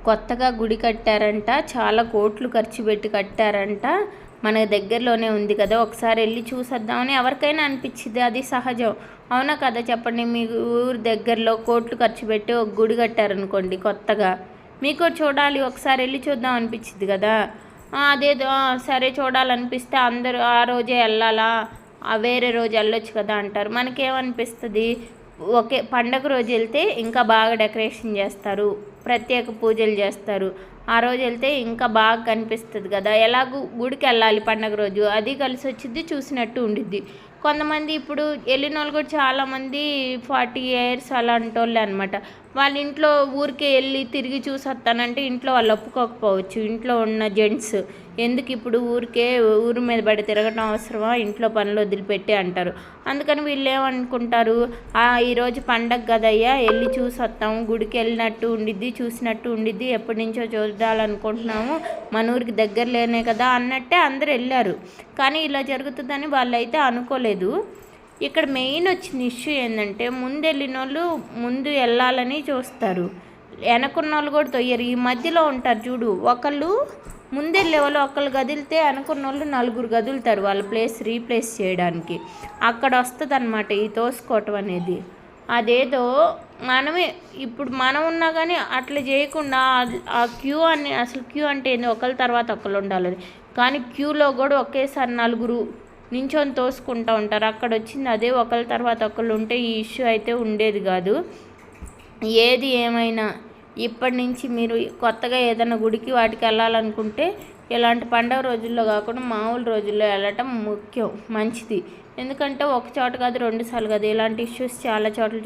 కొత్తగా గుడి కట్టారంట, చాలా కోట్లు ఖర్చు పెట్టి కట్టారంట. మన దగ్గరలోనే ఉంది కదా, ఒకసారి వెళ్ళి చూసొద్దామని ఎవరికైనా అనిపించింది, అది సహజం. అవునా కదా చెప్పండి? మీ ఊరు దగ్గరలో కోట్లు ఖర్చు పెట్టి ఒక గుడి కట్టారనుకోండి కొత్తగా, మీకు చూడాలి ఒకసారి వెళ్ళి చూద్దాం అనిపించింది కదా. అదేదో సరే చూడాలనిపిస్తే అందరూ ఆ రోజే వెళ్ళాలా, వేరే రోజు వెళ్ళొచ్చు కదా అంటారు. మనకేమనిపిస్తుంది, ఒకే పండగ రోజు వెళ్తే ఇంకా బాగా డెకరేషన్ చేస్తారు, ప్రత్యేక పూజలు చేస్తారు. ఆ రోజు వెళ్తే ఇంకా బాగా కనిపిస్తుంది కదా. ఎలాగూ గుడికి వెళ్ళాలి పండగ రోజు, అది కలిసి వచ్చింది, చూసినట్టు ఉండిద్ది. కొంతమంది ఇప్పుడు వెళ్ళిన వాళ్ళు కూడా చాలామంది 40 years అలాంటి వాళ్ళు అనమాట. వాళ్ళ ఇంట్లో ఊరికే వెళ్ళి తిరిగి చూసి వస్తానంటే ఇంట్లో వాళ్ళు ఒప్పుకోకపోవచ్చు. ఇంట్లో ఉన్న జెంట్స్ ఎందుకు ఇప్పుడు ఊరికే ఊరు మీద పడి తిరగటం అవసరమా, ఇంట్లో పనులు వదిలిపెట్టి అంటారు. అందుకని వీళ్ళు ఏమనుకుంటారు, ఈరోజు పండగ కదయ్యా వెళ్ళి చూసి వస్తాము, గుడికి వెళ్ళినట్టు ఉండిద్ది, చూసినట్టు ఉండిద్ది, ఎప్పటి నుంచో చూడాలనుకుంటున్నాము, మన ఊరికి దగ్గరలోనే కదా అన్నట్టే అందరు వెళ్ళారు. కానీ ఇలా జరుగుతుందని వాళ్ళైతే అనుకోలేదు. ఇక్కడ మెయిన్ వచ్చిన ఇష్యూ ఏంటంటే, ముందు వెళ్ళిన వాళ్ళు ముందు వెళ్ళాలని చూస్తారు, వెనకున్న వాళ్ళు కూడా తొయ్యరు. ఈ మధ్యలో ఉంటారు చూడు, ఒకళ్ళు ముందెళ్ళే వాళ్ళు ఒకళ్ళు కదిలితే వెనకున్న వాళ్ళు 4 కదులుతారు వాళ్ళ ప్లేస్ రీప్లేస్ చేయడానికి. అక్కడ వస్తుంది అన్నమాట ఈ తోసుకోవటం అనేది. అదేదో మనమే ఇప్పుడు మనం ఉన్నా కానీ అట్లా చేయకుండా ఆ క్యూ అని, అసలు క్యూ అంటే ఏంది, ఒకళ్ళ తర్వాత ఒకళ్ళు ఉండాలి. కానీ క్యూలో కూడా ఒకేసారి 4 నించొని తోసుకుంటూ ఉంటారు. అక్కడ వచ్చింది అదే, ఒకళ్ళ తర్వాత ఒకళ్ళు ఉంటే ఈ ఇష్యూ అయితే ఉండేది కాదు. ఏది ఏమైనా ఇప్పటి నుంచి మీరు కొత్తగా ఏదైనా గుడికి వాటికి వెళ్ళాలనుకుంటే ఇలాంటి పండగ రోజుల్లో కాకుండా మామూలు రోజుల్లో వెళ్ళటం ముఖ్యం, మంచిది. ఎందుకంటే ఒక చోట కాదు 2 సార్లు కాదు, ఇలాంటి ఇష్యూస్ చాలా చోట్ల